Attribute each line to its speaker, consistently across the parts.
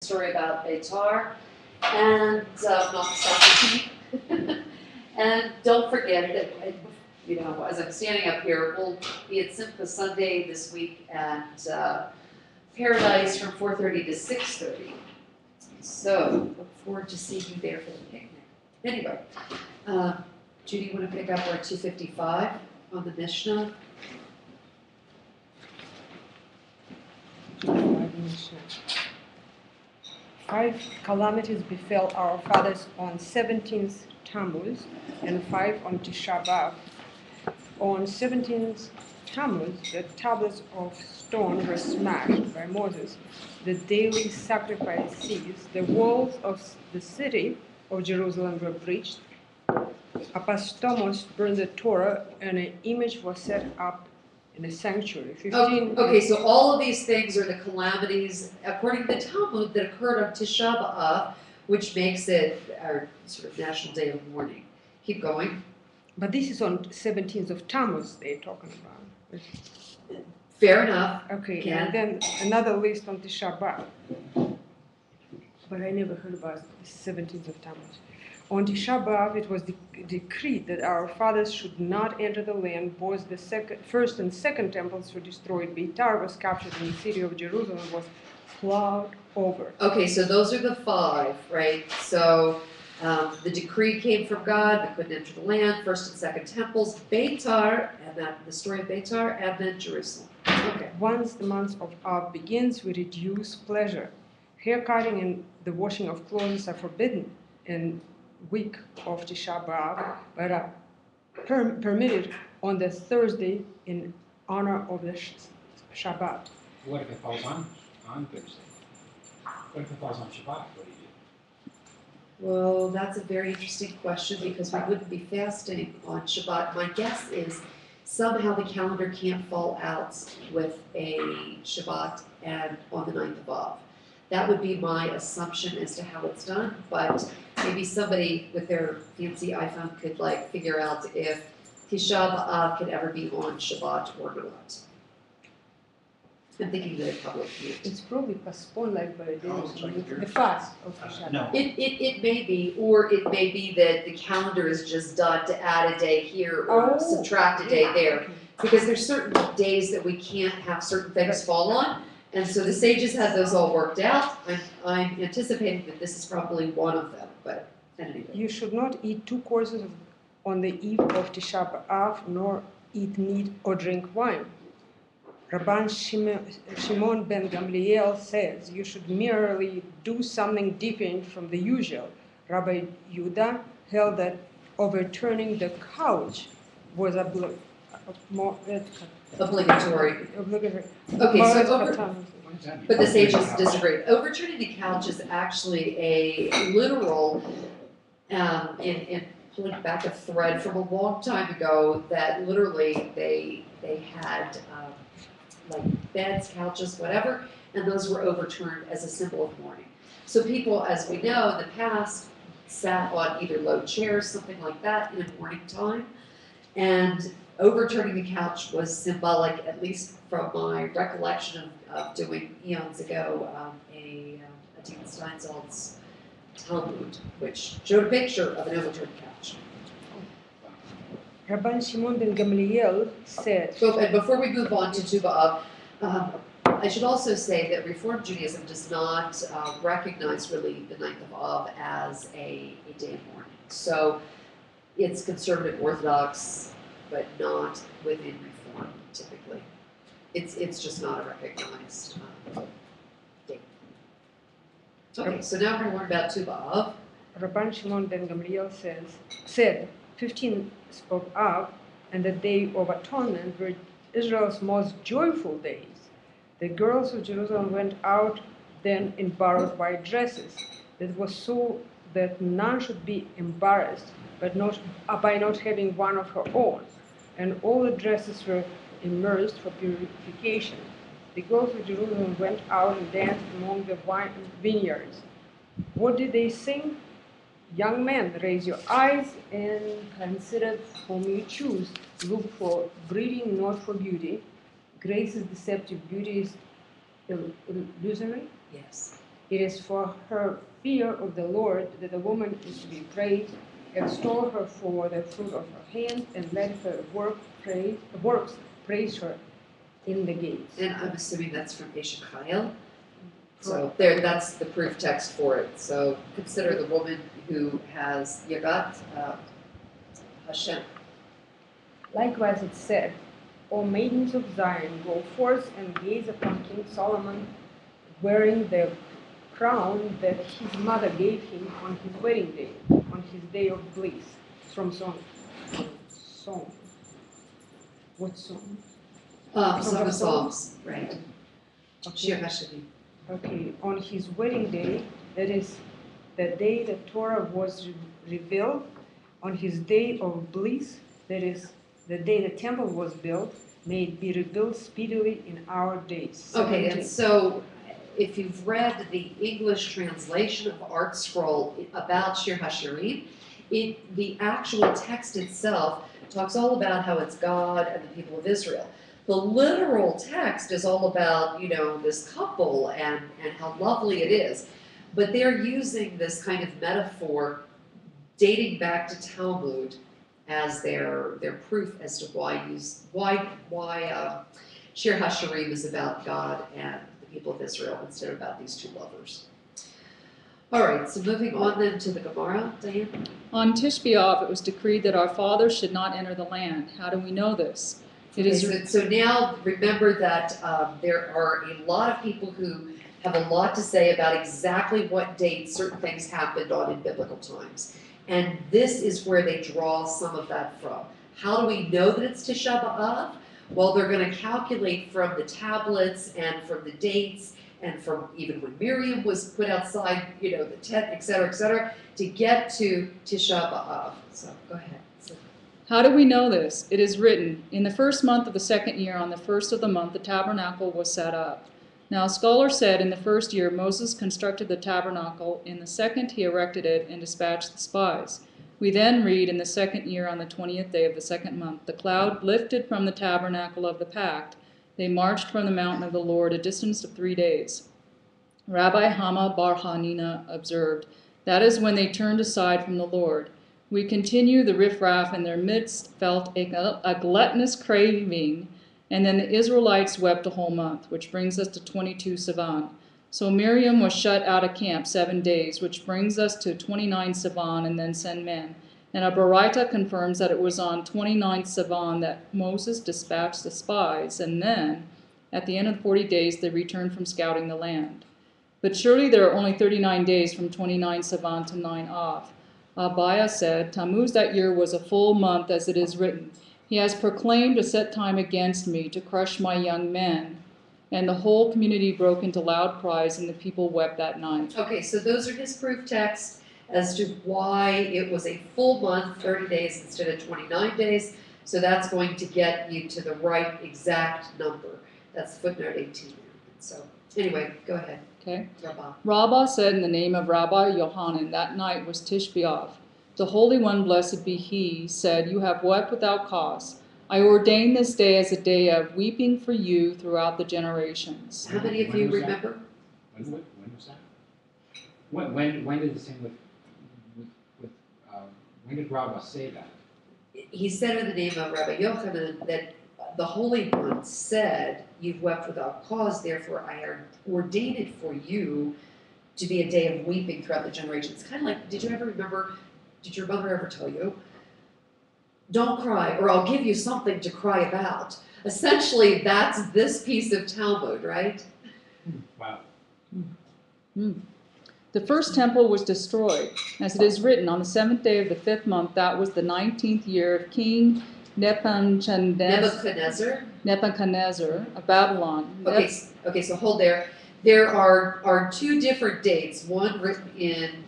Speaker 1: story about Beitar and not the soccer team. And don't forget that, as I'm standing up here, we'll be at Simcha Sunday this week at Paradise from 4:30 to 6:30. So look forward to seeing you there for the picnic. Anyway, Judy, you want to pick up our 255 on the Mishnah?
Speaker 2: Five calamities befell our fathers on 17th Tammuz and 5 on Tisha B'Av. On 17th Tammuz, the tablets of stone were smashed by Moses. The daily sacrifice ceased. The walls of the city of Jerusalem were breached. Apostomos burned the Torah, and an image was set up in the sanctuary.
Speaker 1: Okay, so all of these things are the calamities, according to the Talmud, that occurred on Tisha B'Av, which makes it our sort of national day of mourning. Keep going.
Speaker 2: But this is on 17th of Tammuz they're talking about.
Speaker 1: Fair enough.
Speaker 2: Okay,
Speaker 1: Yeah.
Speaker 2: and then another list on Tisha B'Av. But I never heard about the 17th of Tammuz. On Tisha B'Av, it was decreed that our fathers should not enter the land. Both the first and second temples were destroyed. Beitar was captured, and the city of Jerusalem was plowed over.
Speaker 1: Okay, so those are the 5, right? So the decree came from God. They couldn't enter the land. First and second temples, Beitar, and the story of Beitar, and then Jerusalem. Okay.
Speaker 2: Once the month of Av begins, we reduce pleasure. Hair cutting and the washing of clothes are forbidden in week of Tisha B'Av, but are permitted on the Thursday in honor of the Shabbat.
Speaker 3: What if it falls on Thursday? What if it falls on Shabbat? What do you do?
Speaker 1: Well, that's a very interesting question because we wouldn't be fasting on Shabbat. My guess is somehow the calendar can't fall out with a Shabbat and on the 9th of Av. That would be my assumption as to how it's done, but maybe somebody with their fancy iPhone could figure out if Tisha B'Av could ever be on Shabbat or not. I'm thinking that it probably can't.
Speaker 2: It's probably postponed by a day, the fast of Tisha B'Av.
Speaker 3: No.
Speaker 1: It may be, or it may be that the calendar is just done to add a day here or subtract a day there. Because there's certain days that we can't have certain things fall on. And so the sages had those all worked out. I'm anticipating that this is probably one of them, but anyway.
Speaker 2: You should not eat 2 courses on the eve of Tisha B'Av, nor eat meat or drink wine. Rabban Shimon ben Gamliel says you should merely do something different from the usual. Rabbi Yehuda held that overturning the couch was
Speaker 1: Obligatory.
Speaker 2: Obligatory.
Speaker 1: Okay, so but the sages disagreed. Overturning the couch is actually a literal, in pulling back a thread from a long time ago, that literally they had beds, couches, whatever, and those were overturned as a symbol of mourning. So people, as we know, in the past, sat on either low chairs, something like that, in a mourning time, and overturning the couch was symbolic, at least from my recollection of doing eons ago, a Dean Steinsalt's Talmud, which showed a picture of an overturned couch.
Speaker 2: Rabban Shimon ben Gamliel said...
Speaker 1: So, and before we move on to Tu B'Av, I should also say that Reform Judaism does not recognize really the 9th of Av as a day of mourning. So it's conservative Orthodox, but not within Reform, typically. It's just not a recognized date. Okay, so now we're going to learn about Tu B'Av.
Speaker 2: Rabban Shimon ben Gamliel said, 15th of Av and the Day of Atonement were Israel's most joyful days. The girls of Jerusalem went out then in borrowed white dresses. It was so that none should be embarrassed, but by not having one of her own. And all the dresses were immersed for purification. The girls of Jerusalem went out and danced among the vineyards. What did they sing? Young men, raise your eyes and consider whom you choose. Look for breeding, not for beauty. Grace is deceptive, beauty is illusory.
Speaker 1: Yes.
Speaker 2: It is for her fear of the Lord that the woman is to be praised. Extol her for the fruit of her hands, and let her works praise her in the gates.
Speaker 1: And I'm assuming that's from Eshekiel. So there, that's the proof text for it. So consider the woman who has Yagat Hashem.
Speaker 2: Likewise it said, O maidens of Zion, go forth and gaze upon King Solomon, wearing the crown that his mother gave him on his wedding day, on his day of bliss. From Song. What song?
Speaker 1: Song of Psalms, right. Shir
Speaker 2: Okay.
Speaker 1: Hashem.
Speaker 2: Okay, on his wedding day, that is the day the Torah was revealed, on his day of bliss, that is the day the temple was built, may it be rebuilt speedily in our days.
Speaker 1: Okay,
Speaker 2: 17.
Speaker 1: and so if you've read the English translation of Art Scroll about Shir HaShirim, the actual text itself talks all about how it's God and the people of Israel. The literal text is all about, this couple and how lovely it is. But they're using this kind of metaphor dating back to Talmud as their proof as to why Shir HaShirim is about God and the people of Israel instead of about these two lovers. All right, so moving on then to the Gemara, Diane.
Speaker 4: On Tish B'Av, it was decreed that our fathers should not enter the land. How do we know this? It
Speaker 1: Okay,
Speaker 4: is
Speaker 1: so now remember that there are a lot of people who have a lot to say about exactly what date certain things happened on in biblical times. And this is where they draw some of that from. How do we know that it's Tisha B'Av? Well, they're going to calculate from the tablets and from the dates and from even when Miriam was put outside, the tent, et cetera, to get to Tisha B'Av. So go ahead.
Speaker 4: How do we know this? It is written, in the first month of the second year, on the first of the month, the tabernacle was set up. Now a scholar said, in the first year Moses constructed the tabernacle, in the second he erected it and dispatched the spies. We then read, in the second year, on the 20th day of the second month, the cloud lifted from the tabernacle of the pact. They marched from the mountain of the Lord a distance of 3 days. Rabbi Hama bar Hanina observed, that is when they turned aside from the Lord. We continue, the riffraff in their midst felt a gluttonous craving, and then the Israelites wept a whole month, which brings us to 22 Sivan. So Miriam was shut out of camp 7 days, which brings us to 29 Sivan and then send men. And a Baraita confirms that it was on 29 Sivan that Moses dispatched the spies, and then, at the end of 40 days, they returned from scouting the land. But surely there are only 39 days from 29 Sivan to 9 Av. Abaya said, Tammuz that year was a full month, as it is written. He has proclaimed a set time against me to crush my young men. And the whole community broke into loud cries, and the people wept that night.
Speaker 1: Okay, so those are his proof texts as to why it was a full month, 30 days instead of 29 days. So that's going to get you to the right exact number. That's footnote 18. So anyway, go ahead.
Speaker 4: Okay.
Speaker 1: Rabbah.
Speaker 4: Rabbah said in the name of Rabbi Yohanan, that night was Tish B'Av. The Holy One, blessed be He, said, you have wept without cause. I ordain this day as a day of weeping for you throughout the generations.
Speaker 1: How many of you remember?
Speaker 3: When was that? When did the same when did Rabbah say that?
Speaker 1: He said in the name of Rabbi Yochanan that the Holy One said, you've wept without cause, therefore I ordain it for you to be a day of weeping throughout the generations. Kind of like, did your mother ever tell you, don't cry or I'll give you something to cry about? Essentially, that's this piece of Talmud, right?
Speaker 3: Wow.
Speaker 4: The first temple was destroyed, as it is written, on the 7th day of the 5th month, that was the 19th year of King Nebuchadnezzar of Babylon.
Speaker 1: Okay, so hold there. There are two different dates, one written in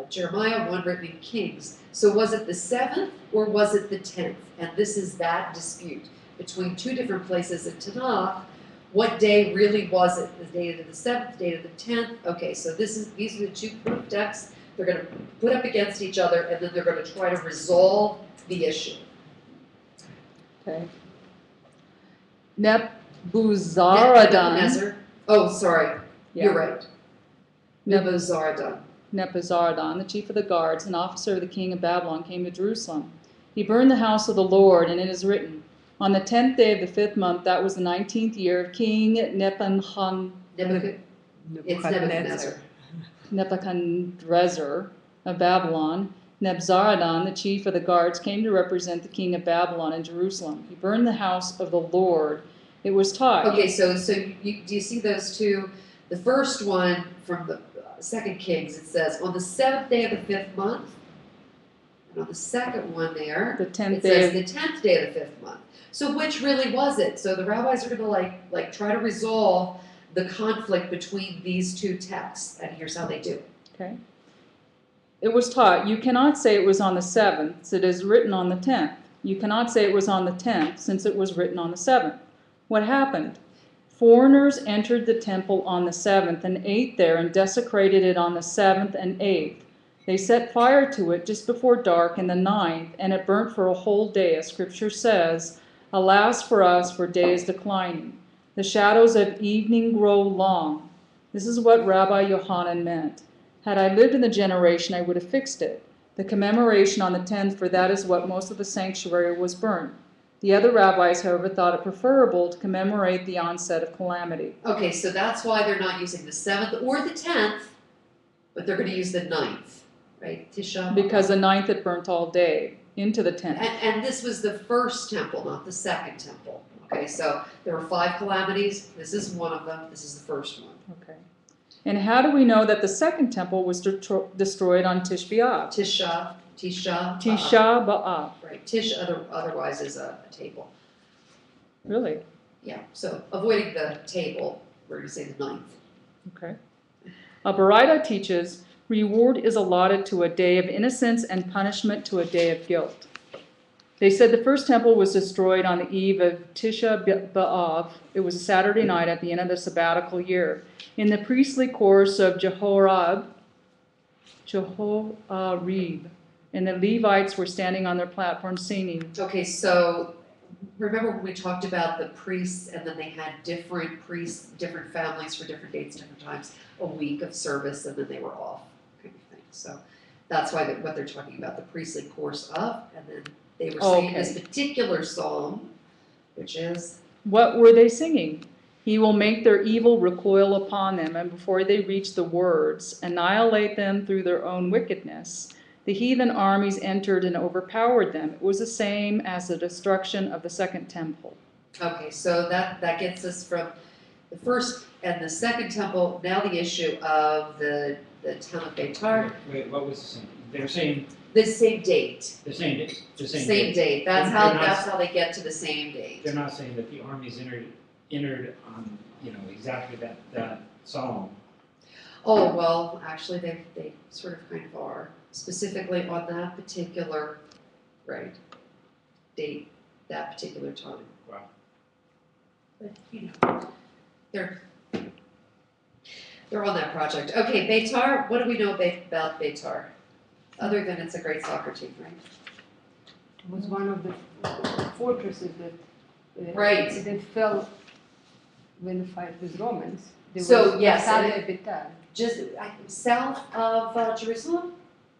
Speaker 1: Jeremiah, one written in Kings. So was it the 7th or was it the 10th? And this is that dispute between two different places in Tanakh. What day really was it? The date of the 7th, date of the 10th? Okay, so these are the two proof texts. They're going to put up against each other, and then they're going to try to resolve the issue.
Speaker 4: Okay. Nebuzaradan.
Speaker 1: Nebuchadnezzar. Oh, sorry.
Speaker 4: Yeah.
Speaker 1: You're right. Nebuzaradan.
Speaker 4: Nebuzaradan, the chief of the guards, an officer of the king of Babylon, came to Jerusalem. He burned the house of the Lord, and it is written, on the 10th day of the 5th month, that was the 19th year of King Nebuchadnezzar of Babylon, Nebuzaradan, the chief of the guards, came to represent the king of Babylon in Jerusalem. He burned the house of the Lord. It was taught.
Speaker 1: Okay, so do you see those two? The first one from the Second Kings, it says, on the 7th day of the 5th month, and on the second one there,
Speaker 4: The 10th
Speaker 1: it
Speaker 4: day
Speaker 1: says the 10th day of the 5th month. So which really was it? So the rabbis are going to like try to resolve the conflict between these two texts, and here's how they do it.
Speaker 4: Okay. It was taught, you cannot say it was on the 7th, since it is written on the 10th. You cannot say it was on the 10th, since it was written on the 7th. What happened? Foreigners entered the temple on the 7th and ate there and desecrated it on the 7th and 8th. They set fire to it just before dark in the 9th, and it burnt for a whole day, as Scripture says, alas for us, for day is declining. The shadows of evening grow long. This is what Rabbi Yohanan meant. Had I lived in the generation, I would have fixed it. The commemoration on the 10th, for that is what most of the sanctuary was burnt. The other rabbis, however, thought it preferable to commemorate the onset of calamity.
Speaker 1: Okay, so that's why they're not using the 7th or the 10th, but they're going to use the 9th, right? Tisha.
Speaker 4: Because the 9th it burnt all day, into the 10th.
Speaker 1: And this was the first temple, not the second temple. Okay, so there were 5 calamities. This is one of them. This is the first one.
Speaker 4: Okay. And how do we know that the second temple was destroyed on Tish B'Av?
Speaker 1: Tisha.
Speaker 4: Tisha B'Av.
Speaker 1: Right. Tish otherwise is a table.
Speaker 4: Really?
Speaker 1: Yeah. So avoiding the table, we're going to say the 9th.
Speaker 4: Okay. A Baraita teaches, reward is allotted to a day of innocence and punishment to a day of guilt. They said the first temple was destroyed on the eve of Tisha B'Av. It was a Saturday night at the end of the sabbatical year. In the priestly course of Jehoiarib, and the Levites were standing on their platform singing.
Speaker 1: Okay, so remember when we talked about the priests, and then they had different priests, different families for different dates, different times, a week of service, and then they were off, kind of thing. So that's why what they're talking about, the priestly course of, and then they were singing this particular song, which is?
Speaker 4: What were they singing? He will make their evil recoil upon them, and before they reach the words, annihilate them through their own wickedness. The heathen armies entered and overpowered them. It was the same as the destruction of the second temple.
Speaker 1: Okay, so that gets us from the first and the second temple. Now the issue of the town of Beitar.
Speaker 3: Wait, what was the same? They're saying
Speaker 1: The same date.
Speaker 3: the same date. The same
Speaker 1: Same
Speaker 3: date.
Speaker 1: date. That's
Speaker 3: They're
Speaker 1: how
Speaker 3: not-
Speaker 1: they get to the same date.
Speaker 3: They're not saying that the armies entered on exactly that song.
Speaker 1: Oh well, actually they sort of kind of are, specifically on that particular date, that particular time.
Speaker 3: Wow.
Speaker 1: But they're on that project. Okay, Beitar. What do we know about Beitar? Other than it's a great soccer team, right?
Speaker 2: It was one of the fortresses that
Speaker 1: Right.
Speaker 2: that fell when the fight with Romans. There
Speaker 1: So,
Speaker 2: was
Speaker 1: yes,
Speaker 2: Sale
Speaker 1: and
Speaker 2: Betar.
Speaker 1: Just south of Jerusalem,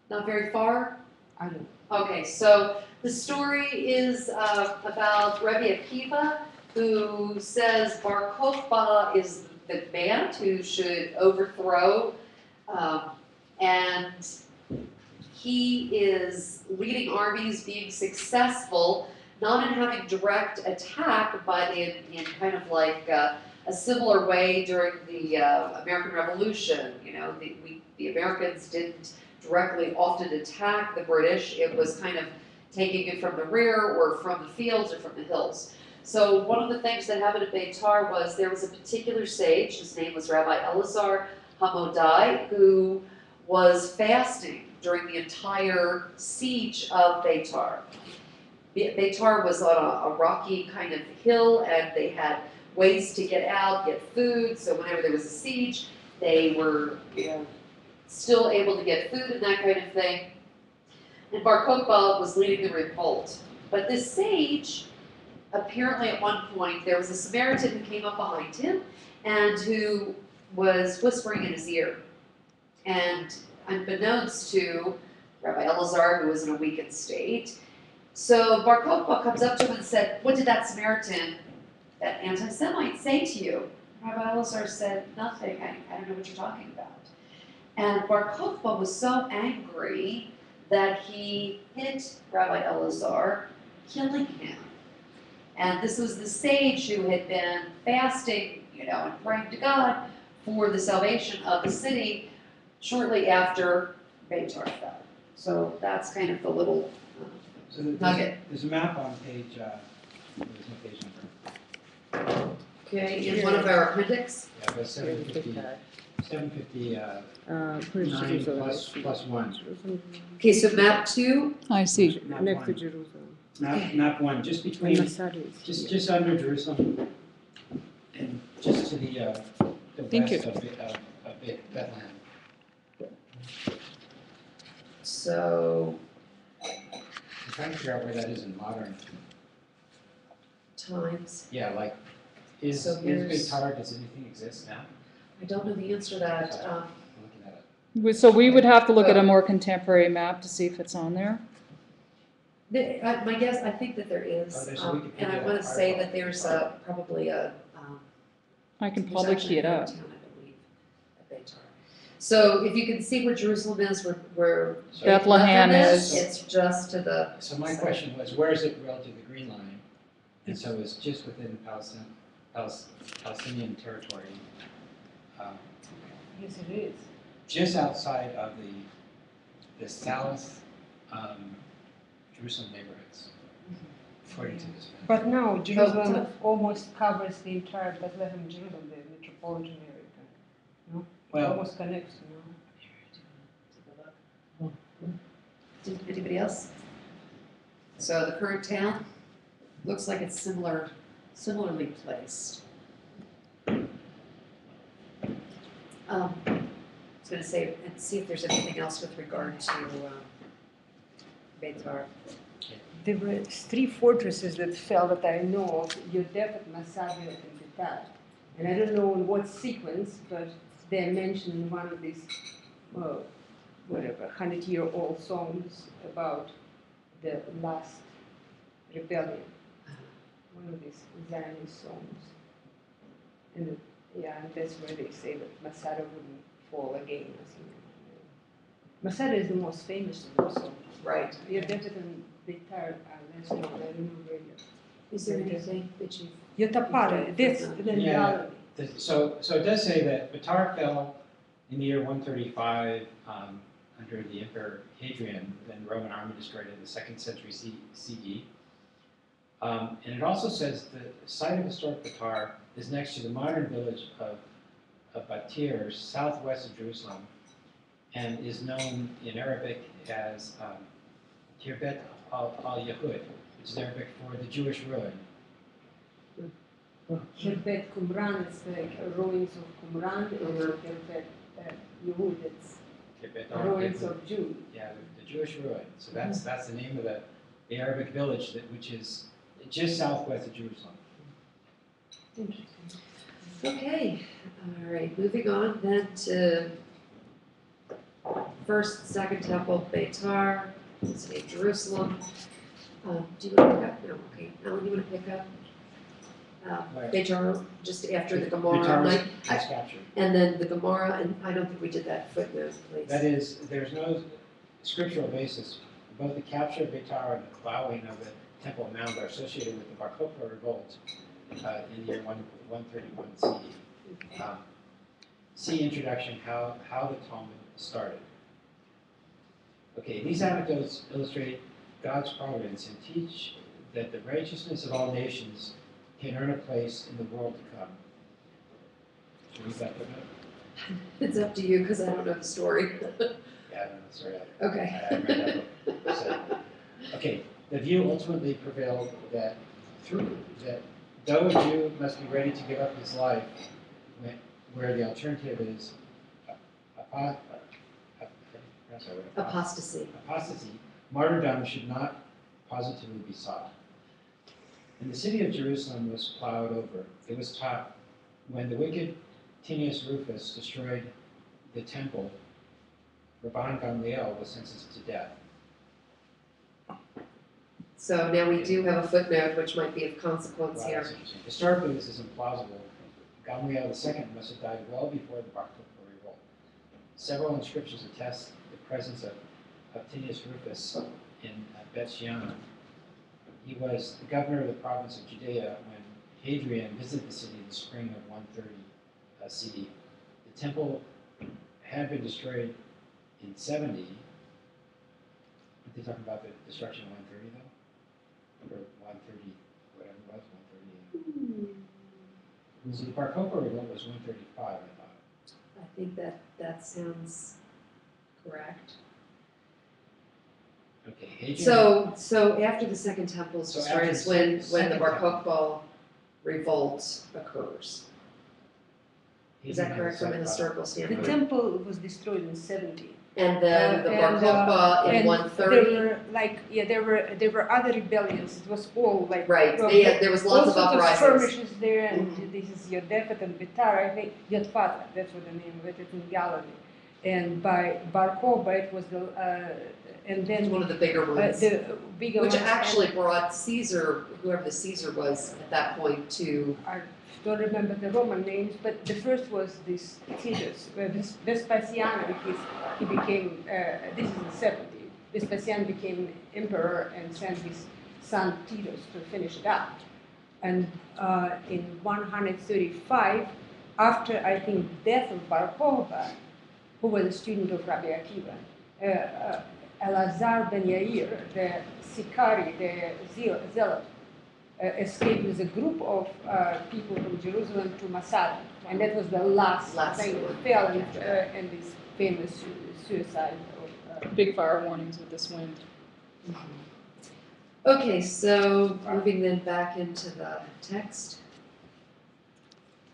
Speaker 1: not very far.
Speaker 2: I don't know.
Speaker 1: Okay, so the story is about Rabbi Akiva, who says Bar Kokhba is the man who should overthrow, and he is leading armies, being successful, not in having direct attack, but in kind of like a similar way during the American Revolution. The Americans didn't directly often attack the British. It was kind of taking it from the rear or from the fields or from the hills. So one of the things that happened at Beitar was there was a particular sage, his name was Rabbi Elazar Hamodai, who was fasting during the entire siege of Beitar. Beitar was on a rocky kind of hill, and they had ways to get out, get food, so whenever there was a siege, they were still able to get food and that kind of thing. And Bar Kokhba was leading the revolt. But this sage, apparently at one point, there was a Samaritan who came up behind him and who was whispering in his ear. And unbeknownst to Rabbi Elazar, who was in a weakened state, so Bar Kokhba comes up to him and said, "What did that Samaritan, that anti-Semite, say to you?" Rabbi Elazar said, "Nothing. I don't know what you're talking about." And Bar Kokhba was so angry that he hit Rabbi Elazar, killing him. And this was the sage who had been fasting, and praying to God for the salvation of the city shortly after Beitar fell. So that's kind of the little
Speaker 3: So
Speaker 1: nugget.
Speaker 3: there's a map on page, there's no page number.
Speaker 1: Okay, in one of our appendix.
Speaker 3: Yeah, but 750,
Speaker 2: Where's
Speaker 3: 9
Speaker 2: Jerusalem?
Speaker 3: plus 1.
Speaker 1: Okay, so map 2,
Speaker 4: I see.
Speaker 3: Map
Speaker 2: Next to
Speaker 3: 1.
Speaker 2: Jerusalem.
Speaker 3: Map 1, just
Speaker 2: And
Speaker 3: between,
Speaker 2: Masada is here.
Speaker 3: just under Jerusalem, and just to the
Speaker 4: Thank
Speaker 3: west
Speaker 4: you.
Speaker 3: of Bethlehem.
Speaker 1: so
Speaker 3: I'm trying to figure out where that is in modern.
Speaker 1: times.
Speaker 3: Yeah, like,
Speaker 1: So here's-
Speaker 3: Beitar, does anything exist now?
Speaker 1: I don't know the answer to that.
Speaker 3: I'm looking at it.
Speaker 4: So we would have to look at a more contemporary map to see if it's on there.
Speaker 1: My guess, I think that there is,
Speaker 3: Oh, there's a
Speaker 1: and I
Speaker 3: Wikipedia
Speaker 1: want to say
Speaker 3: article.
Speaker 1: that there's probably a.
Speaker 4: I can
Speaker 1: there's
Speaker 4: probably
Speaker 1: actually
Speaker 4: key it
Speaker 1: another
Speaker 4: up.
Speaker 1: town, I believe, at Beitar. So if you can see where Jerusalem is, where
Speaker 3: So-
Speaker 4: Bethlehem is.
Speaker 1: It's just to the.
Speaker 3: So my question was, where is it relative to the Green Line? And so it's just within Palestinian territory,
Speaker 2: Yes, it is.
Speaker 3: just outside of the South Jerusalem neighborhoods, according to this map.
Speaker 2: But now Jerusalem
Speaker 1: tough.
Speaker 2: almost covers the entire Bethlehem, Jerusalem, the metropolitan area. It
Speaker 3: Well,
Speaker 2: almost connects,
Speaker 1: Anybody else? So the current town looks like it's similarly placed. I was gonna say, and see if there's anything else with regard to Beitar.
Speaker 2: There were 3 fortresses that fell that I know of, Yodefet, Masada, and Betar. And I don't know in what sequence, but they're mentioned in one of these, 100-year-old songs about the last rebellion. One of these Zionist songs. And and that's where they say that Masada wouldn't fall again or something. Masada is the most famous of them, so.
Speaker 1: Right.
Speaker 2: Yodefet and Betar are less known, I don't know where
Speaker 1: Is there anything that you?
Speaker 2: Yotapara, that's the
Speaker 3: Yeah.
Speaker 2: reality.
Speaker 3: So it does say that Beitar fell in the year 135 under the Emperor Hadrian, then the Roman army destroyed it in the 2nd century CE. And it also says the site of historic Beitar is next to the modern village of Batir, southwest of Jerusalem, and is known in Arabic as Tirbet al-Yahud, which is Arabic for the Jewish ruin.
Speaker 2: Herbet Qumran, it's like ruins of Qumran, and Herbet Yehud, it's
Speaker 3: Tirbet
Speaker 2: ruins
Speaker 3: al-Yahud.
Speaker 2: of Jews.
Speaker 3: Yeah, the Jewish ruin. So that's the name of the Arabic village which is just southwest of Jerusalem.
Speaker 2: Interesting.
Speaker 1: Okay, all right, moving on then to first, second temple, Beitar, city of Jerusalem. Do you want to pick up? No, okay. Alan, you want to pick up?
Speaker 3: Where?
Speaker 1: Beitar, just after the Gemara,
Speaker 3: Beitar
Speaker 1: like,
Speaker 3: was captured.
Speaker 1: and then the Gemara, and I don't think we did that footnote, please.
Speaker 3: That is, there's no scriptural basis. Both the capture of Beitar and the plowing of the Temple Mount are associated with the Bar Kokhba revolt in the year 131 CE. See introduction, how the Talmud started. Okay, these anecdotes illustrate God's providence and teach that the righteousness of all nations can earn a place in the world to come. Should we read that footnote?
Speaker 1: It's up to you, because I don't know the story.
Speaker 3: Yeah, I don't know, sorry.
Speaker 1: Okay.
Speaker 3: I read that book. So, okay, the view ultimately prevailed that though a Jew must be ready to give up his life, where the alternative is
Speaker 1: Apostasy.
Speaker 3: apostasy, martyrdom should not positively be sought. And the city of Jerusalem was plowed over. It was taught when the wicked Tinius Rufus destroyed the temple Rabban Gamliel was sentenced to death.
Speaker 1: So now we do have a footnote which might be of consequence
Speaker 3: Wow,
Speaker 1: here.
Speaker 3: that's interesting. Historically, this is implausible. Gamliel II must have died well before the Bar Kokhba revolt. Several inscriptions attest the presence of Tinius Rufus in Bet Shean. He was the governor of the province of Judea when Hadrian visited the city in the spring of 130 CE. The temple had been destroyed in 70. Are they talking about the destruction of 130 though? Or 130, whatever it was, 130. So the Bar Kokhba revolt was 135, I thought.
Speaker 1: I think that sounds correct.
Speaker 3: Okay, Hadrian.
Speaker 1: So after the Second Temple is
Speaker 3: So
Speaker 1: destroyed
Speaker 3: after
Speaker 1: is
Speaker 3: the
Speaker 1: when the
Speaker 3: Second
Speaker 1: Bar
Speaker 3: Temple.
Speaker 1: Kokhba revolt occurs. Is that
Speaker 3: Hadrian had
Speaker 1: correct from a
Speaker 3: set
Speaker 1: historical
Speaker 2: The
Speaker 1: standpoint?
Speaker 2: temple was destroyed in 70.
Speaker 1: And then the Bar
Speaker 2: And,
Speaker 1: Kokhba in
Speaker 2: and
Speaker 1: 130.
Speaker 2: there were other rebellions. It was all like
Speaker 1: Right,
Speaker 2: well,
Speaker 1: there was lots of
Speaker 2: all sorts
Speaker 1: uprisings.
Speaker 2: skirmishes there, and this is Yodefet and Betar, I think Yotfata, that's what the name of it is in Galilee. And by Bar Kokhba it was the and
Speaker 1: It's
Speaker 2: then
Speaker 1: one of the bigger ones.
Speaker 2: the bigger
Speaker 1: Which
Speaker 2: ones,
Speaker 1: actually brought Caesar, whoever the Caesar was at that point, to
Speaker 2: I don't remember the Roman names, but the first was this Titus, Vespasian. He became, this is the 70s. Vespasian became emperor and sent his son Titus to finish it up. And in 135, after I think death of Bar Kokhba, who was a student of Rabbi Akiva, Elazar ben Yair, the Sikari, the zealot, escaped with a group of people from Jerusalem to Masada, and that was the last thing that fell in this famous suicide of.
Speaker 4: Big fire warnings with this wind.
Speaker 1: Okay, so moving then back into the text.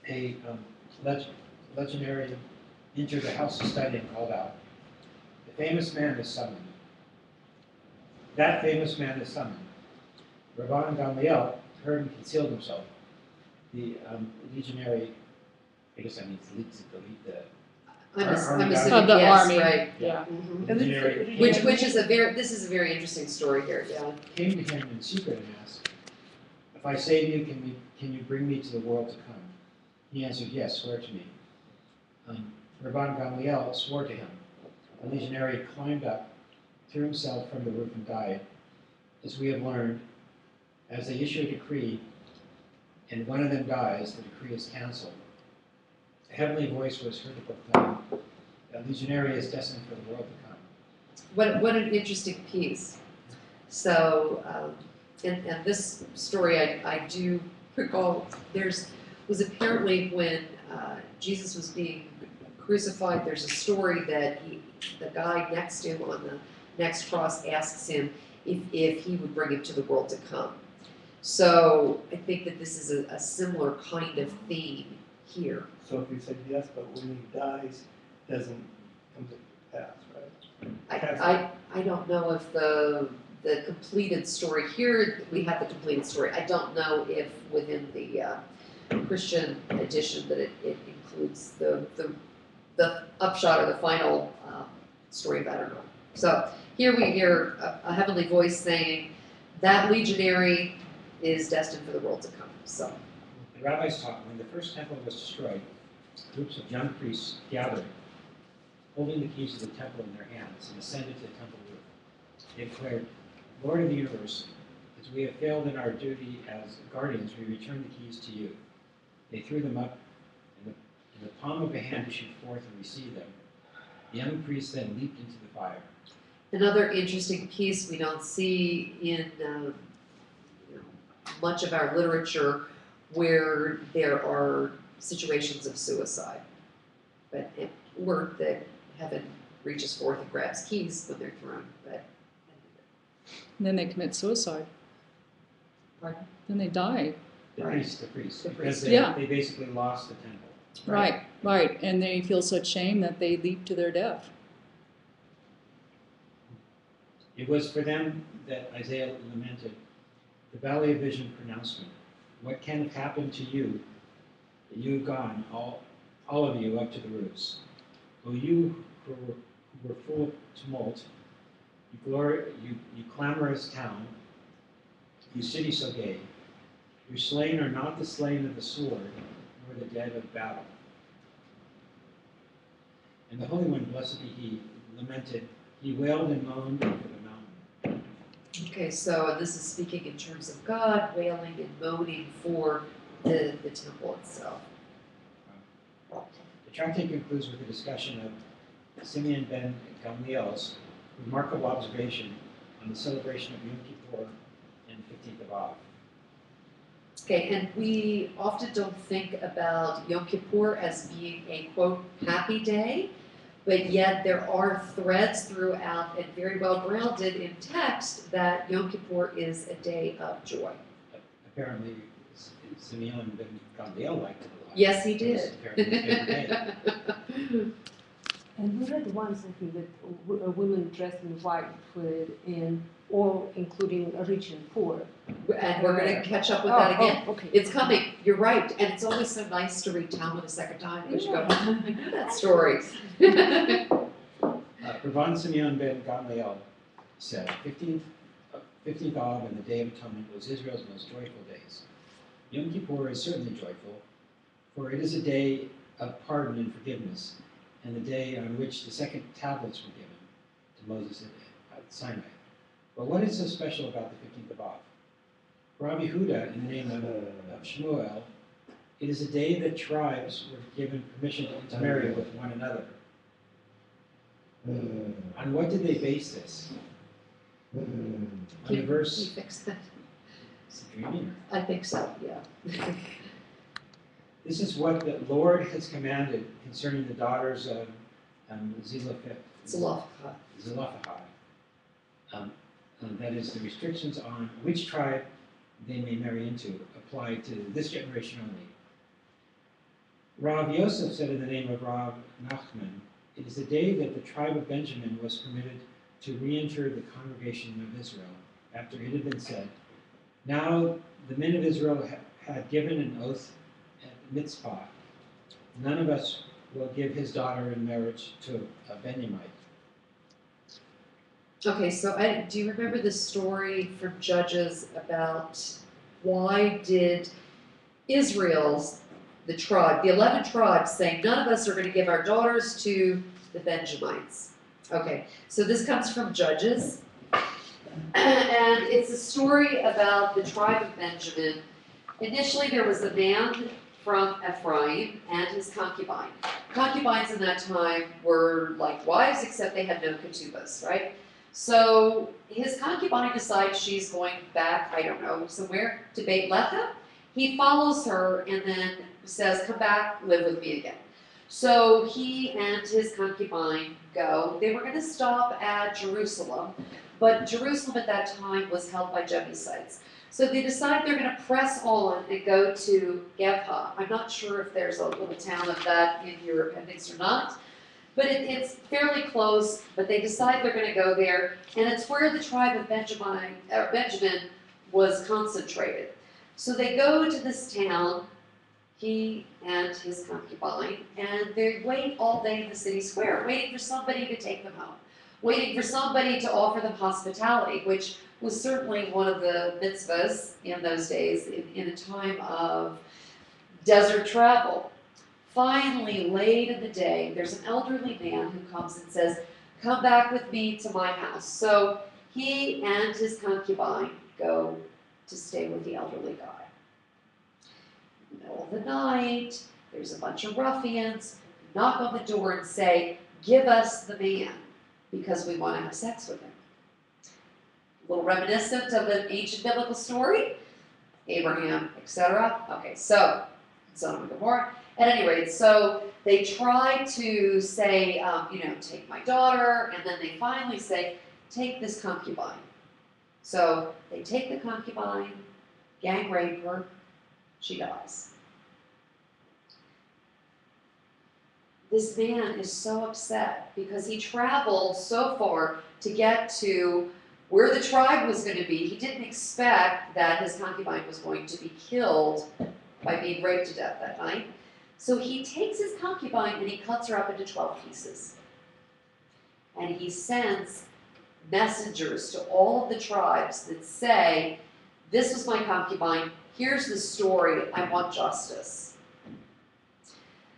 Speaker 3: A legionary entered the house of study and called out, "The famous man is summoned. That famous man is summoned." Rabban Gamliel heard and concealed himself. The legionary, I guess that means delete the
Speaker 1: I'm
Speaker 3: Army
Speaker 1: assuming
Speaker 4: Of the
Speaker 1: yes,
Speaker 4: army.
Speaker 1: right.
Speaker 4: Yeah.
Speaker 1: Mhm.
Speaker 3: legionary
Speaker 1: Which is this is a very interesting story here, yeah.
Speaker 3: came to him in secret and asked, "If I say to you, can you bring me to the world to come?" He answered, "Yes, swear to me." Rabban Gamliel swore to him. The legionary climbed up, threw himself from the roof and died. As we have learned, as they issue a decree, and one of them dies, the decree is canceled. A heavenly voice was heard to proclaim, "That legionary is destined for the world to come."
Speaker 1: What an interesting piece. So, and this story I do recall, was apparently when Jesus was being crucified, there's a story that the guy next to him on the next cross asks him if he would bring him to the world to come. So I think that this is a similar kind of theme here.
Speaker 5: So if he said yes, but when he dies, it doesn't come to pass, right?
Speaker 1: I don't know if the completed story here, we have the completed story. I don't know if within the Christian edition that it includes the upshot or the final story of that or not. So here we hear a heavenly voice saying that legionary is destined for the world to come. So
Speaker 3: The rabbis taught when the first temple was destroyed, groups of young priests gathered, holding the keys of the temple in their hands, and ascended to the temple roof. They declared, "Lord of the universe, as we have failed in our duty as guardians, we return the keys to you." They threw them up, and the palm of a hand issued forth and received them. The young priests then leaped into the fire.
Speaker 1: another interesting piece we don't see in much of our literature where there are situations of suicide, but or that heaven reaches forth and grabs keys when they're thrown. But
Speaker 4: And then they commit suicide.
Speaker 1: Pardon?
Speaker 4: Then they die.
Speaker 3: The
Speaker 1: Right.
Speaker 3: priests,
Speaker 1: The
Speaker 3: because
Speaker 1: priests.
Speaker 4: Yeah.
Speaker 3: they basically lost the temple.
Speaker 4: Right. And they feel such shame that they leap to their death.
Speaker 3: It was for them that Isaiah lamented, "The valley of vision pronouncement. What can have happened to you that you have gone, all of you, up to the roofs? O you who who were full of tumult, you clamorous town, you city so gay, your slain are not the slain of the sword, nor the dead of battle. And the Holy One, blessed be He, lamented, he wailed and moaned over the mountain.
Speaker 1: Okay, so this is speaking in terms of God, wailing and moaning for the temple itself.
Speaker 3: The tractate concludes with a discussion of Simeon ben Gamliel's remarkable observation on the celebration of Yom Kippur and 15th of Av.
Speaker 1: Okay, and we often don't think about Yom Kippur as being a, quote, happy day, but yet there are threads throughout and very well grounded in text that Yom Kippur is a day of joy.
Speaker 3: Apparently, Simeon ben Gamliel liked it a lot.
Speaker 1: Yes, he
Speaker 3: It was
Speaker 1: did.
Speaker 3: apparently his favorite day.
Speaker 2: And we read once, I think, that women dressed in white and all, including rich and poor.
Speaker 1: And we're going to catch up with that again.
Speaker 2: Okay.
Speaker 1: It's coming. You're right. And it's always so nice to read Talmud a second time because you go, I know that story.
Speaker 3: Ravan Simeon ben Gamliel said, 15th Av and the Day of Atonement was Israel's most joyful days. Yom Kippur is certainly joyful, for it is a day of pardon and forgiveness, and the day on which the second tablets were given to Moses at Sinai. But what is so special about the 15th of Av? For Rabbi Yehuda, in the name of Shmuel, it is a day that tribes were given permission to intermarry with one another. On what did they base this? On the
Speaker 1: Can
Speaker 3: verse.
Speaker 1: you fix that?
Speaker 3: Is it dreaming?
Speaker 1: I think so, yeah.
Speaker 3: This is what the Lord has commanded concerning the daughters of Zelophehad. That is, the restrictions on which tribe they may marry into apply to this generation only. Rav Yosef said in the name of Rav Nachman, it is the day that the tribe of Benjamin was permitted to re-enter the congregation of Israel after it had been said, now the men of Israel had given an oath at Mitzpah, none of us will give his daughter in marriage to a Benjamite.
Speaker 1: Okay, so do you remember the story from Judges about why did Israel's, the tribe, the 11 tribes saying none of us are going to give our daughters to the Benjamites? Okay, so this comes from Judges, and it's a story about the tribe of Benjamin. Initially there was a man from Ephraim and his concubine. Concubines in that time were like wives, except they had no ketubas, right? So his concubine decides she's going back, I don't know, somewhere to Beit Lechem. He follows her and then says, come back, live with me again. So he and his concubine go. They were going to stop at Jerusalem, but Jerusalem at that time was held by Jebusites. So they decide they're going to press on and go to Gevha. I'm not sure if there's a little town of that in your appendix or not. But it's fairly close, but they decide they're going to go there, and it's where the tribe of Benjamin was concentrated. So they go to this town, he and his concubine, and they wait all day in the city square, waiting for somebody to take them home, waiting for somebody to offer them hospitality, which was certainly one of the mitzvahs in those days, in a time of desert travel. Finally, late in the day, there's an elderly man who comes and says, come back with me to my house. So he and his concubine go to stay with the elderly guy. In the middle of the night, there's a bunch of ruffians who knock on the door and say, give us the man, because we want to have sex with him. A little reminiscent of an ancient biblical story, Abraham, etc. Okay, so Sodom and Gomorrah. At any rate, so they try to say, take my daughter, and then they finally say, take this concubine. So they take the concubine, gang rape her, she dies. This man is so upset because he traveled so far to get to where the tribe was going to be. He didn't expect that his concubine was going to be killed by being raped to death that night. So he takes his concubine and he cuts her up into 12 pieces. and he sends messengers to all of the tribes that say, this was my concubine, here's the story, I want justice.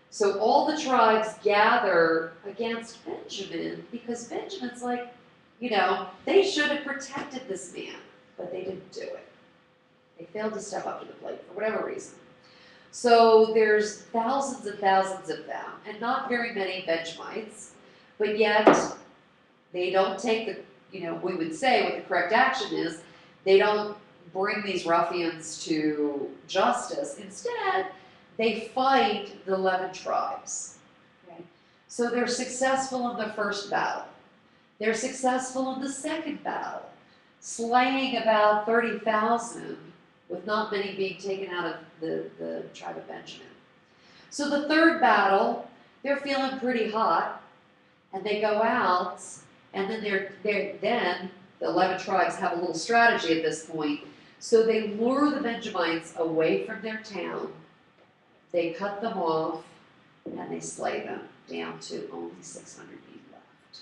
Speaker 1: So all the tribes gather against Benjamin because Benjamin's like, you know, they should have protected this man, but they didn't do it. They failed to step up to the plate for whatever reason. So there's thousands and thousands of them, and not very many Benjamites, but yet they don't take the, you know, we would say what the correct action is, they don't bring these ruffians to justice. Instead, they fight the 11 tribes. Okay? So they're successful in the first battle. They're successful in the second battle, slaying about 30,000, with not many being taken out of the tribe of Benjamin. So the third battle, they're feeling pretty hot, and they go out, and then then the 11 tribes have a little strategy at this point. So they lure the Benjamites away from their town, they cut them off, and they slay them down to only 600 people left.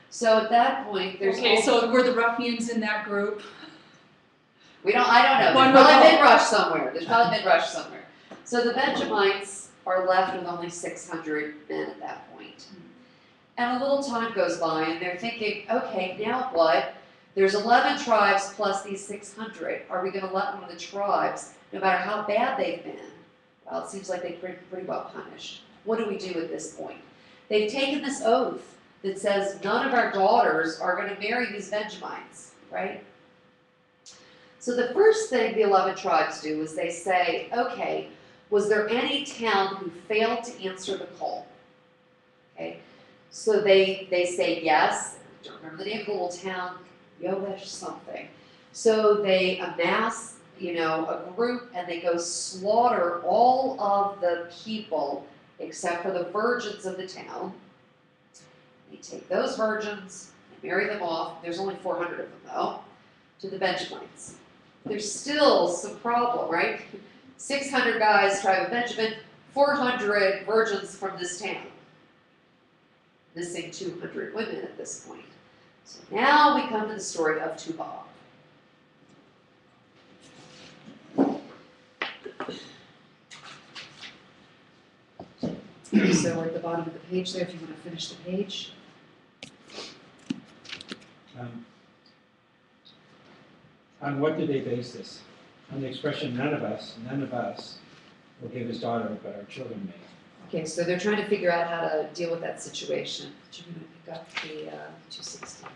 Speaker 1: So at that point, there's
Speaker 4: Okay, so were the ruffians in that group?
Speaker 1: I don't know.
Speaker 4: One
Speaker 1: There's probably
Speaker 4: revolt.
Speaker 1: been rushed somewhere. So the Benjamites are left with only 600 men at that point. And a little time goes by, and they're thinking, okay, now what? There's 11 tribes plus these 600. Are we going to let one of the tribes, no matter how bad they've been? Well, it seems like they've been pretty well punished. What do we do at this point? They've taken this oath that says none of our daughters are going to marry these Benjamites, right? So the first thing the 11 tribes do is they say, okay, was there any town who failed to answer the call? Okay, so they say yes. I don't remember the name of the little town, Yovesh something. So they amass, you know, a group, and they go slaughter all of the people except for the virgins of the town. They take those virgins and marry them off. There's only 400 of them though, to the Benjamites. There's still some problem, right? 600 guys, tribe of Benjamin, 400 virgins from this town. Missing 200 women at this point. So now we come to the story of Tubal. So we're at the bottom of the page there, if you want to finish the page.
Speaker 3: On what do they base this? On the expression none of us will give his daughter, but our children may.
Speaker 1: Okay, so they're trying to figure out how to deal with that situation. Should we pick up the 216?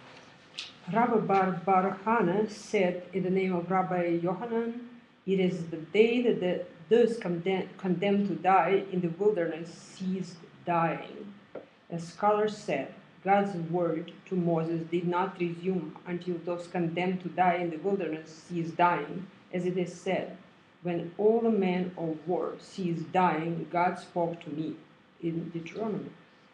Speaker 2: Rabbi Bar Hana said in the name of Rabbi Yohanan, it is the day that those condemned to die in the wilderness ceased dying. As scholars said, God's word to Moses did not resume until those condemned to die in the wilderness ceased dying, as it is said, when all the men of war ceased dying, God spoke to me in Deuteronomy.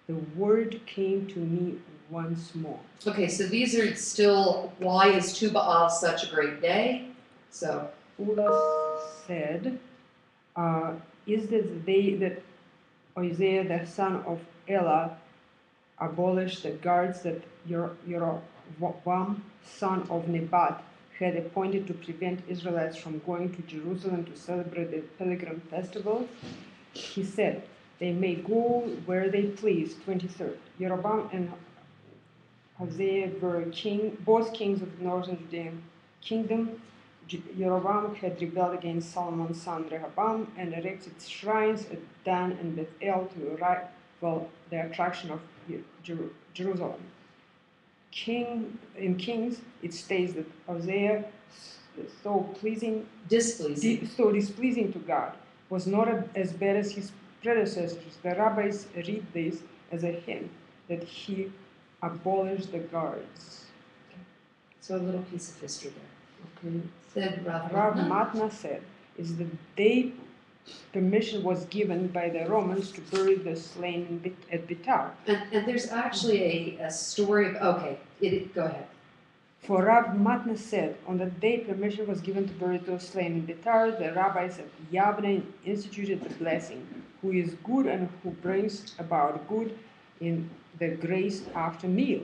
Speaker 2: The word came to me once more.
Speaker 1: Okay, so these are still, why is Tu B'Av such a great day? So,
Speaker 2: Ula said, is this the day that Isaiah the son of Elah abolished the guards that Jeroboam son of Nebat had appointed to prevent Israelites from going to Jerusalem to celebrate the Pilgrim Festival? He said, they may go where they please. 23rd. Jeroboam and Hosea were both kings of the northern Judean kingdom. Jeroboam had rebelled against Solomon's son Rehoboam and erected shrines at Dan and Bethel to rival the attraction of Jerusalem. In Kings, it states that Hosea, so displeasing to God, was not as bad as his predecessors. The rabbis read this as a hint that he abolished the guards.
Speaker 1: so a little piece of history there.
Speaker 2: Okay.
Speaker 1: Then
Speaker 2: Rav Matna said, is the day permission was given by the Romans to bury the slain at Bitar.
Speaker 1: And there's actually a story of, okay, go ahead.
Speaker 2: For Rav Matna said, on the day permission was given to bury those slain in Bitar, the rabbis of Yavne instituted the blessing, who is good and who brings about good in the grace after meal,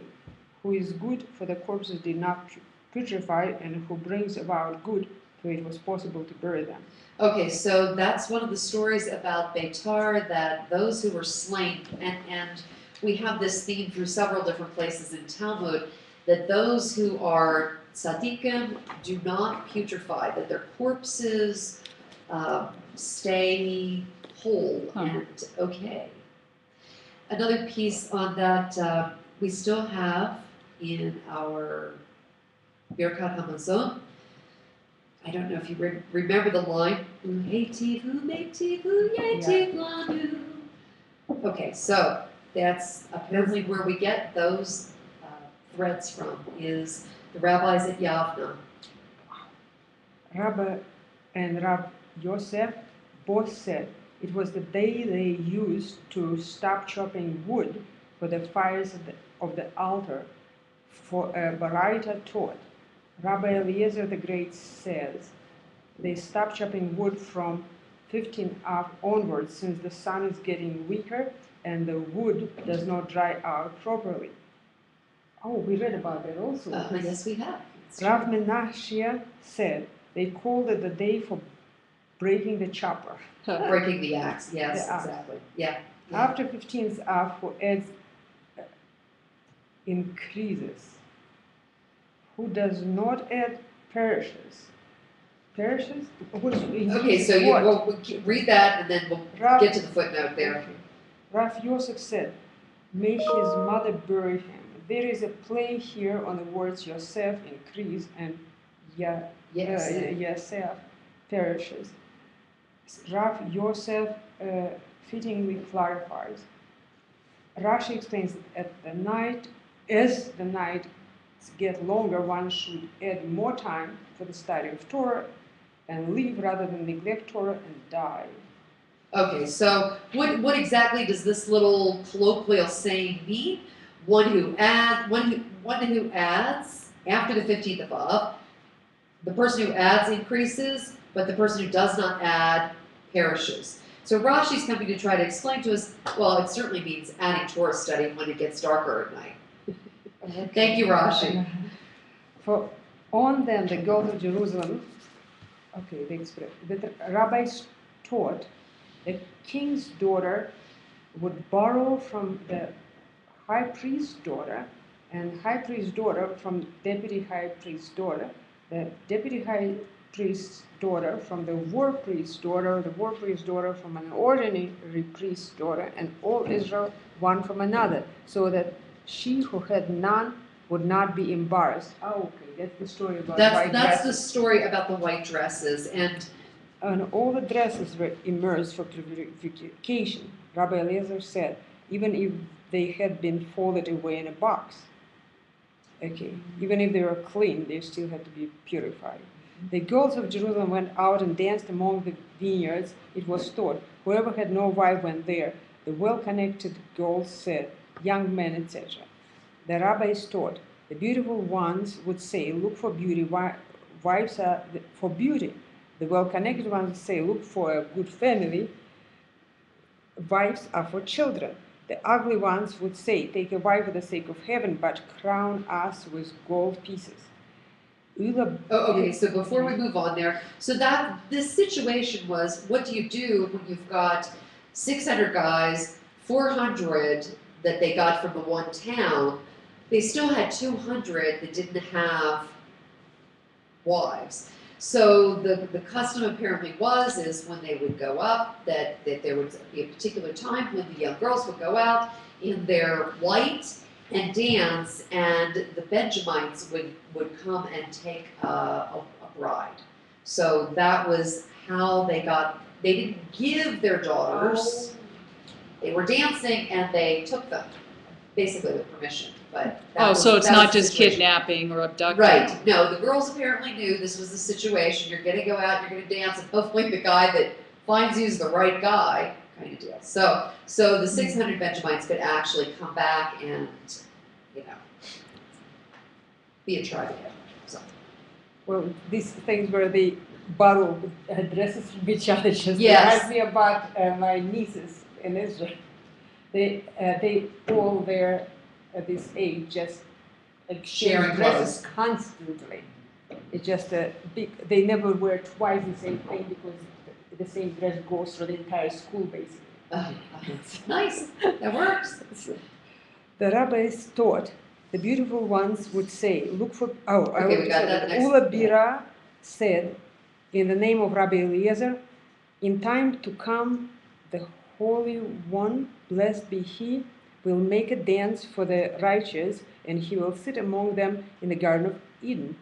Speaker 2: who is good for the corpses did not putrefy, and who brings about good, for it was possible to bury them.
Speaker 1: Okay, so that's one of the stories about Beitar, that those who were slain, and we have this theme through several different places in Talmud, that those who are tzaddikim do not putrefy, that their corpses stay whole and okay. Another piece on that, we still have in our Birkat HaMazon, I don't know if you remember the line, U'heitivu meitivu yetiv lanu. Okay, so that's apparently where we get those threads from, is the rabbis at Yavna.
Speaker 2: Rabbi and Rav Yosef both said it was the day they used to stop chopping wood for the fires of the altar, for a Baraita taught. Rabbi Eliezer the Great says they stop chopping wood from 15 Av onwards, since the sun is getting weaker and the wood does not dry out properly. Oh, we read about that also.
Speaker 1: Yes, we have.
Speaker 2: Rav Menashe said they called it the day for breaking the chopper.
Speaker 1: Breaking the axe, yes,
Speaker 2: The axe.
Speaker 1: exactly. Yeah.
Speaker 2: After 15th Av, who adds increases. Who does not add perishes. Perishes?
Speaker 1: Okay, so we'll read that and then we'll get to the footnote there.
Speaker 2: Rav Yosef said, may his mother bury him. There is a play here on the words Yosef increase and Yosef perishes. Rav Yosef fittingly clarifies. Rashi explains that as the night get longer, one should add more time for the study of Torah and live rather than neglect Torah and die.
Speaker 1: Okay, so what exactly does this little colloquial saying mean? One who adds after the 15th of Av, the person who adds increases, but the person who does not add perishes. So Rashi's coming to try to explain to us, well, it certainly means adding Torah study when it gets darker at night.
Speaker 2: Okay.
Speaker 1: Thank you, Rashi.
Speaker 2: For on them, the girls of Jerusalem, the rabbis taught the king's daughter would borrow from the high priest's daughter, and high priest's daughter from deputy high priest's daughter, the deputy high priest's daughter from the war priest's daughter, the war priest's daughter from an ordinary priest's daughter, and all Israel one from another, so that she who had none would not be embarrassed. Oh, okay, that's the story about white
Speaker 1: That's the
Speaker 2: dresses.
Speaker 1: story about the white dresses, and
Speaker 2: all the dresses were immersed for purification. Rabbi Eliezer said, even if they had been folded away in a box. Okay, even if they were clean, they still had to be purified. The girls of Jerusalem went out and danced among the vineyards. It was taught, whoever had no wife went there. The well-connected girls said, young men, etc. The rabbis taught, the beautiful ones would say, look for beauty, wives are for beauty. The well-connected ones would say, look for a good family, wives are for children. The ugly ones would say, take a wife for the sake of heaven, but crown us with gold pieces.
Speaker 1: okay, so before we move on there, so that this situation was, what do you do when you've got 600 guys, 400 that they got from the one town, they still had 200 that didn't have wives. So the custom apparently is when they would go up, that there would be a particular time when the young girls would go out in their white and dance, and the Benjamites would come and take a bride. So that was how they didn't give their daughters, they were dancing and they took them, basically with permission. But
Speaker 4: so it's not just
Speaker 1: situation.
Speaker 4: Kidnapping or abducting.
Speaker 1: Right. No, the girls apparently knew this was the situation. You're going to go out, you're going to dance, and hopefully the guy that finds you is the right guy, kind of deal. So the 600 Benjamites could actually come back and, be a tribe again. So.
Speaker 2: Well, these things where they borrow dresses from each other just
Speaker 1: Yes.
Speaker 2: reminds me about my nieces in Israel. they all there at this age just
Speaker 1: Sharing
Speaker 2: exchange dresses constantly. It's just a big. They never wear twice the same thing because the same dress goes through the entire school basically.
Speaker 1: Nice, that works.
Speaker 2: The rabbis taught the beautiful ones would say, "Look for." Oh, I
Speaker 1: Okay, we
Speaker 2: already
Speaker 1: got
Speaker 2: said
Speaker 1: that
Speaker 2: it.
Speaker 1: next.
Speaker 2: Ula Bira said, in the name of Rabbi Eliezer, in time to come, the Holy One, blessed be He, will make a dance for the righteous, and He will sit among them in the Garden of Eden.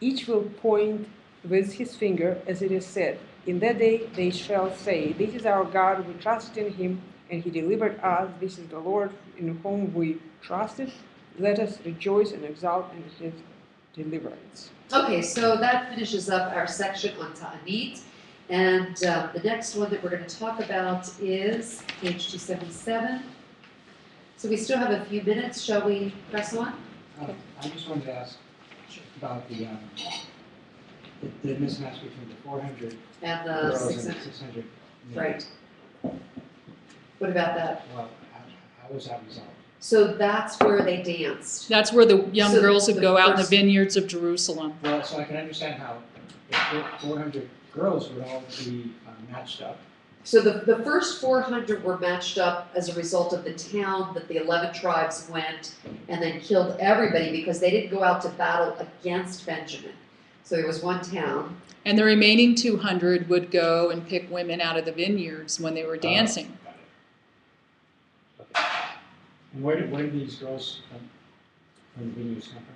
Speaker 2: Each will point with his finger, as it is said, in that day they shall say, this is our God, we trust in Him, and He delivered us. This is the Lord in whom we trusted. Let us rejoice and exult in His deliverance.
Speaker 1: Okay, so that finishes up our section on Ta'anit. And the next one that we're going to talk about is page 277. So we still have a few minutes. Shall we press on?
Speaker 3: I just wanted to ask about the mismatch between the 400
Speaker 1: And the
Speaker 3: girls and
Speaker 1: 600.
Speaker 3: the 600 men.
Speaker 1: Right. What about that?
Speaker 3: Well, how was that resolved?
Speaker 1: So that's where they danced.
Speaker 4: That's where the young
Speaker 1: So
Speaker 4: girls would
Speaker 1: the
Speaker 4: go out in the
Speaker 1: first-
Speaker 4: vineyards of Jerusalem.
Speaker 3: Well, so I can understand how the 400 girls would all be matched up.
Speaker 1: So the first 400 were matched up as a result of the town that the 11 tribes went and then killed everybody because they didn't go out to battle against Benjamin. So there was one town.
Speaker 4: And the remaining 200 would go and pick women out of the vineyards when they were dancing.
Speaker 3: Got it. Okay. And where did these girls from the vineyards come from?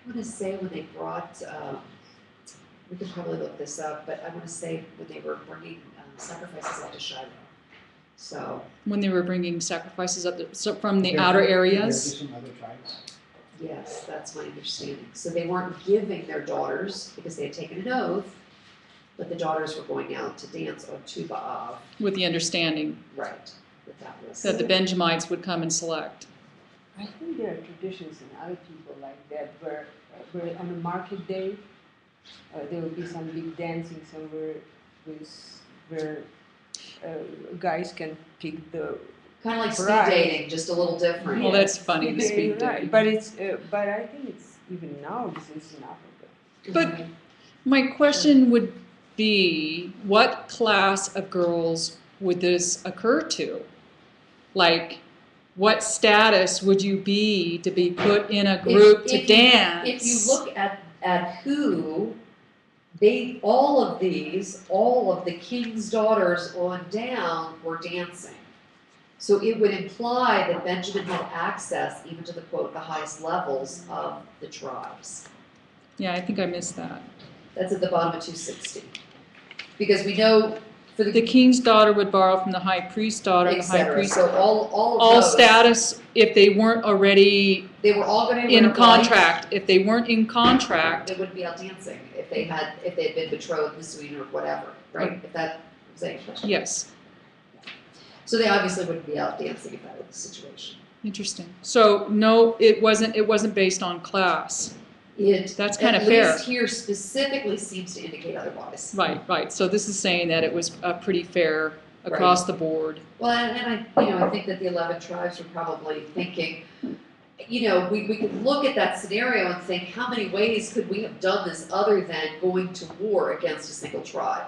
Speaker 1: I want to say when they brought, we could probably look this up, but I want to say when they were bringing sacrifices up to Shiloh. So,
Speaker 4: When they were bringing sacrifices up from the
Speaker 3: They're
Speaker 4: outer
Speaker 3: from-
Speaker 4: areas.
Speaker 3: They're just from other tribes?
Speaker 1: yes, that's my understanding. So they weren't giving their daughters because they had taken an oath, but the daughters were going out to dance on Tu B'Av.
Speaker 4: With the understanding
Speaker 1: Right. That was.
Speaker 4: that the Benjamites would come and select.
Speaker 2: I think there are traditions in other people like that where on a market day there will be some big dancing somewhere where guys can pick the
Speaker 1: Kind of like speed
Speaker 2: Right.
Speaker 1: dating, just a little different.
Speaker 4: Well, that's funny, the
Speaker 2: Yeah,
Speaker 4: speed
Speaker 2: you're right.
Speaker 4: dating.
Speaker 2: But it's but I think it's even now this is in Africa.
Speaker 4: But my question would be, what class of girls would this occur to? Like, what status would you be to be put in a group to dance?
Speaker 1: If you look at who, all of the king's daughters on down were dancing. So it would imply that Benjamin had access even to the quote, the highest levels of the tribes.
Speaker 4: Yeah, I think I missed that.
Speaker 1: That's at the bottom of 260. Because we know for
Speaker 4: The king's daughter would borrow from the high priest's daughter, the high
Speaker 1: etc.
Speaker 4: priest.
Speaker 1: So all of
Speaker 4: All
Speaker 1: those,
Speaker 4: status, if they weren't already
Speaker 1: they were all going to
Speaker 4: in contract. If they weren't in contract,
Speaker 1: They wouldn't be out dancing if they had been betrothed, Nisuin, or whatever, right? If that was a question.
Speaker 4: yes.
Speaker 1: So they obviously wouldn't be out dancing if that was the situation.
Speaker 4: Interesting. So no, it wasn't based on class. That's kind of fair.
Speaker 1: At least here specifically seems to indicate otherwise.
Speaker 4: Right. So this is saying that it was pretty fair across the board.
Speaker 1: Well, and I think that the 11 tribes were probably thinking, we could look at that scenario and think, how many ways could we have done this other than going to war against a single tribe?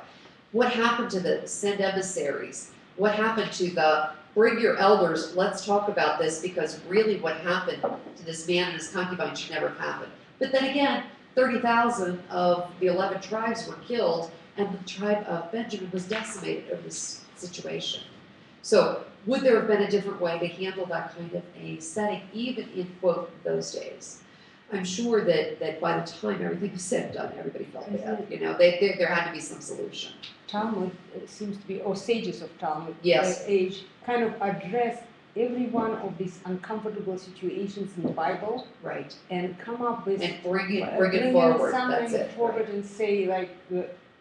Speaker 1: What happened to the send emissaries? What happened to the bring your elders, let's talk about this, because really what happened to this man and his concubine should never have happened. But then again, 30,000 of the 11 tribes were killed, and the tribe of Benjamin was decimated over this situation. So would there have been a different way to handle that kind of a setting, even in, quote, those days? I'm sure that by the time everything was said and done, everybody felt bad. There had to be some solution.
Speaker 2: Talmud seems to be, or sages of Talmud
Speaker 1: Yes.
Speaker 2: age, kind of address every one of these uncomfortable situations in the Bible
Speaker 1: Right.
Speaker 2: and come up with
Speaker 1: And bring it forward.
Speaker 2: something
Speaker 1: That's it.
Speaker 2: forward
Speaker 1: Right.
Speaker 2: and say like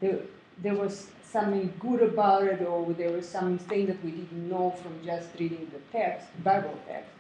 Speaker 2: there was something good about it, or there was something that we didn't know from just reading the text, Bible text.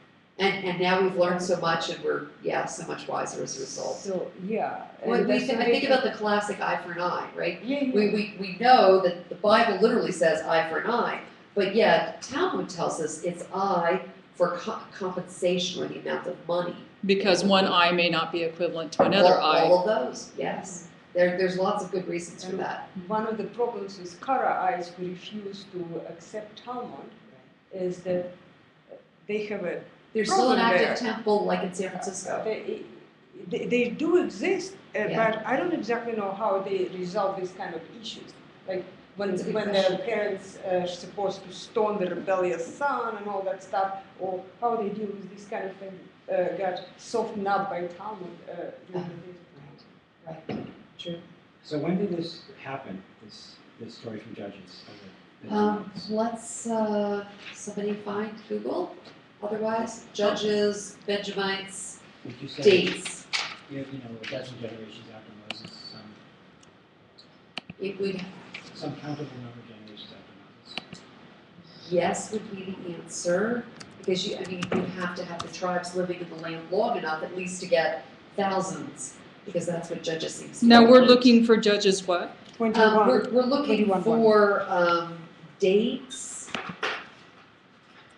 Speaker 1: And now we've learned so much, and we're so much wiser as a result.
Speaker 2: So yeah,
Speaker 1: Well,
Speaker 2: and
Speaker 1: I
Speaker 2: that's
Speaker 1: think about the classic eye for an eye, right?
Speaker 2: yeah.
Speaker 1: We know that the Bible literally says eye for an eye, But yet Talmud tells us it's I for compensation or the amount of money.
Speaker 4: Because one eye may not be equivalent to another eye.
Speaker 1: All of those, yes. There's lots of good reasons for that.
Speaker 2: One of the problems with Karaites who refuse to accept Talmud is that they have a
Speaker 1: There's still an
Speaker 2: problem
Speaker 1: active
Speaker 2: there.
Speaker 1: temple like in San Francisco.
Speaker 2: They do exist,
Speaker 1: Yeah.
Speaker 2: but I don't exactly know how they resolve these kind of issues. Like when
Speaker 1: That's a good
Speaker 2: the
Speaker 1: question.
Speaker 2: parents are supposed to stone the rebellious son and all that stuff, or how they deal with this kind of thing got softened up by Talmud during the days.
Speaker 1: Right, true.
Speaker 3: So when did this happen, this story from Judges?
Speaker 1: Let's, somebody find Google, otherwise, Judges, Benjamites,
Speaker 3: Would you say,
Speaker 1: dates.
Speaker 3: you know, a dozen generations after Moses,
Speaker 1: It would,
Speaker 3: some countable number of generations after Moses?
Speaker 1: yes would be the answer, because you have to have the tribes living in the land long enough at least to get thousands, because that's what Judges seems to
Speaker 4: Now we're
Speaker 1: indicate.
Speaker 4: looking for Judges what?
Speaker 2: 21.
Speaker 1: We're looking
Speaker 2: 21.
Speaker 1: for, dates.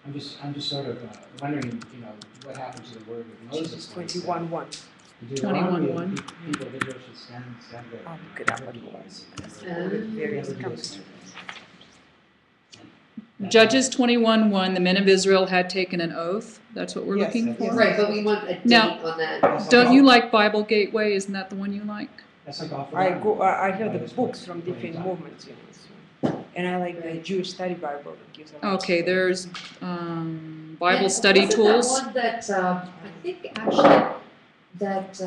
Speaker 3: I'm just sort of wondering, you know, what happened to the word of Moses. when he said,
Speaker 2: 21:1.
Speaker 3: Deuteronomy,
Speaker 4: 21:1.
Speaker 3: People of Israel should stand there.
Speaker 2: I'll look it up
Speaker 3: Never
Speaker 2: at
Speaker 3: be
Speaker 2: once.
Speaker 3: innocent.
Speaker 2: Various
Speaker 3: Never be
Speaker 2: commentaries.
Speaker 3: innocent.
Speaker 4: Judges 21:1, the men of Israel had taken an oath. That's what we're
Speaker 2: Yes,
Speaker 4: looking
Speaker 2: yes.
Speaker 4: for.
Speaker 1: Right, but we want a date
Speaker 4: Now-
Speaker 1: on that.
Speaker 3: That's
Speaker 4: Don't
Speaker 3: like
Speaker 4: you
Speaker 3: all-
Speaker 4: like Bible Gateway? Isn't that the one you like?
Speaker 3: That's like off.
Speaker 2: I have the books from different movements, you know. So. And I like the Jewish Study Bible that gives a lot of
Speaker 4: Okay,
Speaker 2: stuff.
Speaker 4: there's Bible
Speaker 1: And
Speaker 4: study
Speaker 1: wasn't
Speaker 4: tools.
Speaker 1: that one that, I think actually, that,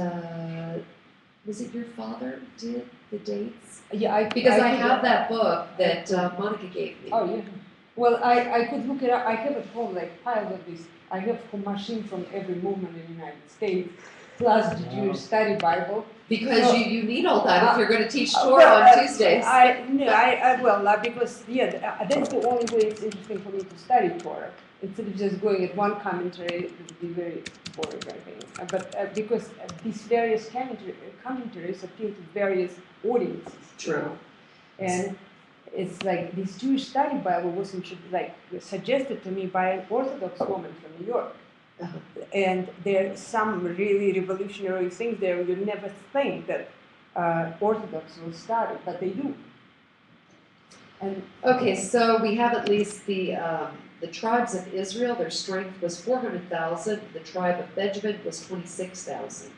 Speaker 1: was it your father did the dates?
Speaker 2: Yeah,
Speaker 1: Because I
Speaker 2: could-
Speaker 1: have that book that Monica gave me.
Speaker 2: Oh, yeah. Well, I could look it up. I have at home like piles of this. I have machine from every movement in the United States, plus the Jewish Study Bible.
Speaker 1: Because
Speaker 2: So-
Speaker 1: you need all that if you're gonna teach Torah
Speaker 2: Well,
Speaker 1: on Tuesdays.
Speaker 2: Because that's the only way it's interesting for me to study Torah. Instead of just going at one commentary, it would be very boring, I think. But because these various commentaries appeal to various audiences. you
Speaker 1: True.
Speaker 2: know. And it's like this Jewish Study Bible was suggested to me by an Orthodox woman from New York.
Speaker 1: Uh-huh.
Speaker 2: And there's some really revolutionary things there. You never think that Orthodox will study, but they do. And
Speaker 1: Okay, so we have at least the tribes of Israel, their strength was 400,000, the tribe of Benjamin was 26,000.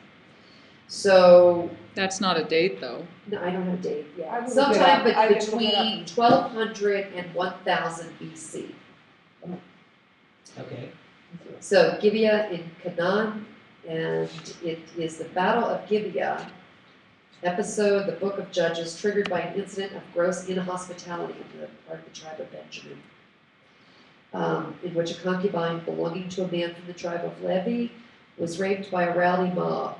Speaker 1: So,
Speaker 4: That's not a date though.
Speaker 1: no, I don't have a date
Speaker 2: I
Speaker 1: yet.
Speaker 2: will look it
Speaker 1: Sometime
Speaker 2: up. I will look it
Speaker 1: between
Speaker 2: up.
Speaker 1: 1200 and 1000 BC.
Speaker 3: Okay.
Speaker 1: So Gibeah in Canaan, and it is the Battle of Gibeah episode, the book of Judges, triggered by an incident of gross inhospitality on the part of the tribe of Benjamin, in which a concubine belonging to a man from the tribe of Levi was raped by a rowdy mob.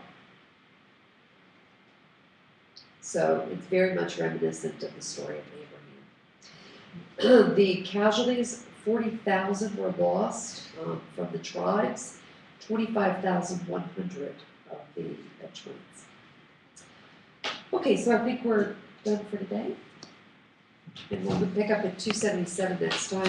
Speaker 1: So it's very much reminiscent of the story of Abraham. The casualties, 40,000 were lost from the tribes, 25,100 of the Benjamites. Okay, so I think we're done for today. And we'll pick up at 277 next time.